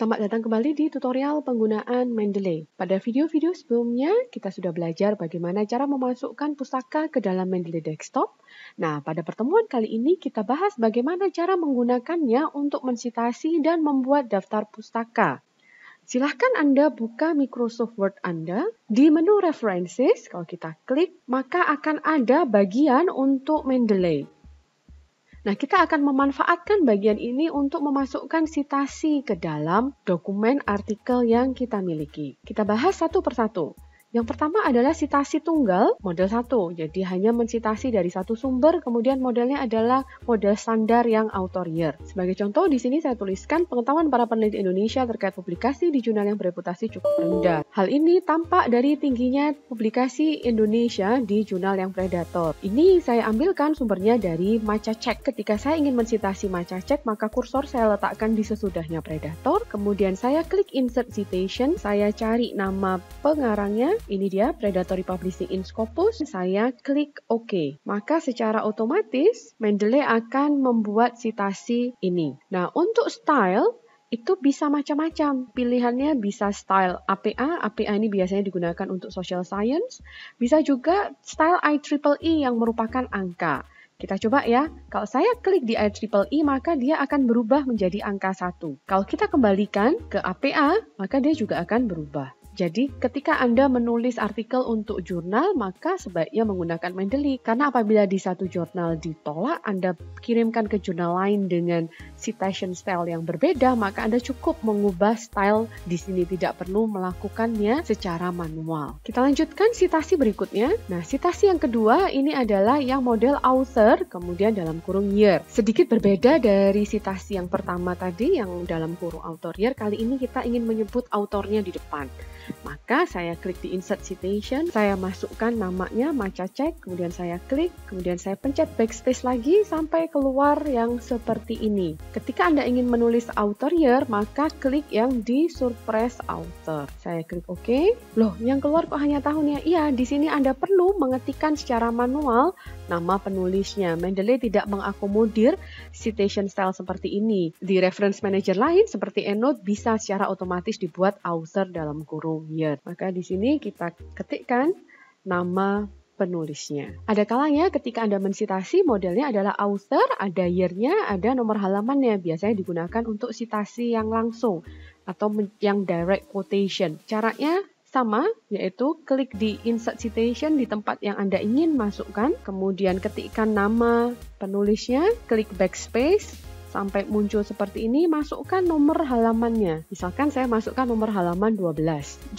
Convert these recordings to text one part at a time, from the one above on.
Selamat datang kembali di tutorial penggunaan Mendeley. Pada video-video sebelumnya, kita sudah belajar bagaimana cara memasukkan pustaka ke dalam Mendeley Desktop. Nah, pada pertemuan kali ini kita bahas bagaimana cara menggunakannya untuk mensitasi dan membuat daftar pustaka. Silahkan Anda buka Microsoft Word Anda. Di menu References, kalau kita klik, maka akan ada bagian untuk Mendeley. Nah, kita akan memanfaatkan bagian ini untuk memasukkan sitasi ke dalam dokumen artikel yang kita miliki. Kita bahas satu persatu. Yang pertama adalah sitasi tunggal model 1. Jadi hanya mensitasi dari satu sumber, kemudian modelnya adalah model standar yang author year. Sebagai contoh, di sini saya tuliskan pengetahuan para peneliti Indonesia terkait publikasi di jurnal yang bereputasi cukup rendah. Hal ini tampak dari tingginya publikasi Indonesia di jurnal yang predator. Ini saya ambilkan sumbernya dari MacaCheck. Ketika saya ingin mensitasi MacaCheck, maka kursor saya letakkan di sesudahnya predator. Kemudian saya klik Insert Citation, saya cari nama pengarangnya. Ini dia, Predatory Publishing in Scopus. Saya klik OK. Maka secara otomatis Mendeley akan membuat sitasi ini. Nah, untuk style itu bisa macam-macam. Pilihannya bisa style APA. APA ini biasanya digunakan untuk social science. Bisa juga style IEEE yang merupakan angka. Kita coba ya, kalau saya klik di IEEE maka dia akan berubah menjadi angka 1. Kalau kita kembalikan ke APA, maka dia juga akan berubah. Jadi ketika Anda menulis artikel untuk jurnal, maka sebaiknya menggunakan Mendeley. Karena apabila di satu jurnal ditolak, Anda kirimkan ke jurnal lain dengan citation style yang berbeda, maka Anda cukup mengubah style di sini, tidak perlu melakukannya secara manual. Kita lanjutkan sitasi berikutnya. Nah, sitasi yang kedua ini adalah yang model author, kemudian dalam kurung year. Sedikit berbeda dari sitasi yang pertama tadi, yang dalam kurung author year. Kali ini kita ingin menyebut autornya di depan. Maka saya klik di Insert Citation, saya masukkan namanya MacaCheck, kemudian saya klik, kemudian saya pencet backspace lagi sampai keluar yang seperti ini. Ketika Anda ingin menulis author year, maka klik yang di Suppress Author. Saya klik OK. Loh, yang keluar kok hanya tahunnya? Iya, di sini Anda perlu mengetikkan secara manual nama penulisnya. Mendeley tidak mengakomodir citation style seperti ini. Di reference manager lain seperti EndNote bisa secara otomatis dibuat author dalam kurung year. Maka di sini kita ketikkan nama penulisnya. Ada kalanya ketika Anda mensitasi modelnya adalah author, ada year-nya, ada nomor halamannya. Biasanya digunakan untuk sitasi yang langsung atau yang direct quotation. Caranya sama, yaitu klik di Insert Citation di tempat yang Anda ingin masukkan, kemudian ketikkan nama penulisnya, klik backspace, sampai muncul seperti ini, masukkan nomor halamannya. Misalkan saya masukkan nomor halaman 12.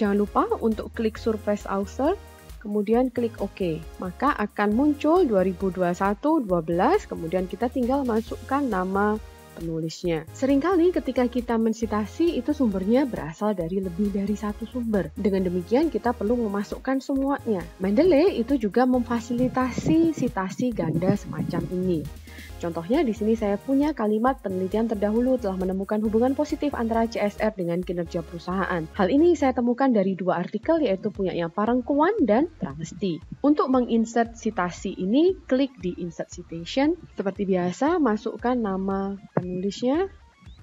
Jangan lupa untuk klik Suppress Author, kemudian klik OK. Maka akan muncul 2021-12, kemudian kita tinggal masukkan nama penulisnya. Seringkali ketika kita mensitasi itu sumbernya berasal dari lebih dari satu sumber. Dengan demikian kita perlu memasukkan semuanya. Mendeley itu juga memfasilitasi sitasi ganda semacam ini. Contohnya di sini saya punya kalimat penelitian terdahulu telah menemukan hubungan positif antara CSR dengan kinerja perusahaan. Hal ini saya temukan dari dua artikel, yaitu punya yang Parangkuan dan Pramesti. Untuk menginsert sitasi ini, klik di Insert Citation. Seperti biasa, masukkan nama penulisnya.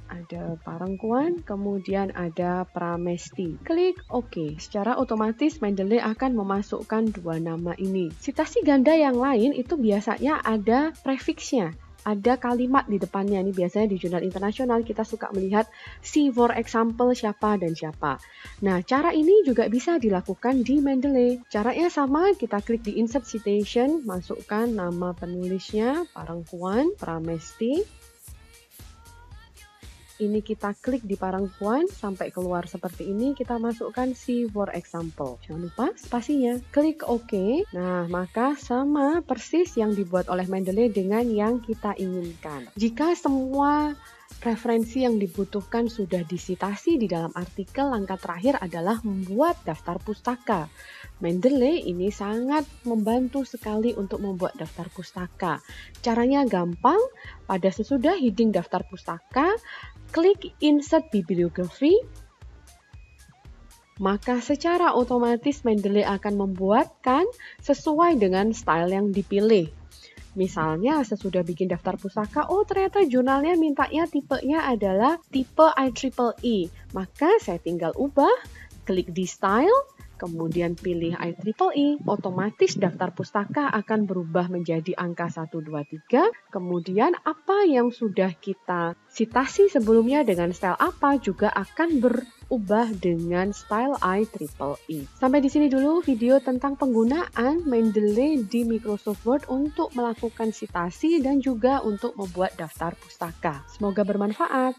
Ada Parangkuan, kemudian ada Pramesti. Klik OK. Secara otomatis Mendeley akan memasukkan dua nama ini. Sitasi ganda yang lain itu biasanya ada prefiksnya. Ada kalimat di depannya. Ini biasanya di jurnal internasional kita suka melihat see for example siapa dan siapa. Nah, cara ini juga bisa dilakukan di Mendeley. Caranya sama, kita klik di Insert Citation, masukkan nama penulisnya, Parangkuan, Pramesti. Ini kita klik di Parangkuan sampai keluar seperti ini, kita masukkan see for example. Jangan lupa spasinya. Klik OK. Nah, maka sama persis yang dibuat oleh Mendeley dengan yang kita inginkan. Jika semua referensi yang dibutuhkan sudah disitasi di dalam artikel, langkah terakhir adalah membuat daftar pustaka. Mendeley ini sangat membantu sekali untuk membuat daftar pustaka. Caranya gampang. Pada sesudah heading daftar pustaka, klik Insert Bibliography, maka secara otomatis Mendeley akan membuatkan sesuai dengan style yang dipilih. Misalnya sesudah bikin daftar pustaka, oh ternyata jurnalnya mintanya tipenya adalah tipe IEEE. Maka saya tinggal ubah, klik di style, kemudian pilih IEEE, otomatis daftar pustaka akan berubah menjadi angka 123. Kemudian apa yang sudah kita citasi sebelumnya dengan style apa juga akan berubah dengan style IEEE. Sampai di sini dulu video tentang penggunaan Mendeley di Microsoft Word untuk melakukan citasi dan juga untuk membuat daftar pustaka. Semoga bermanfaat.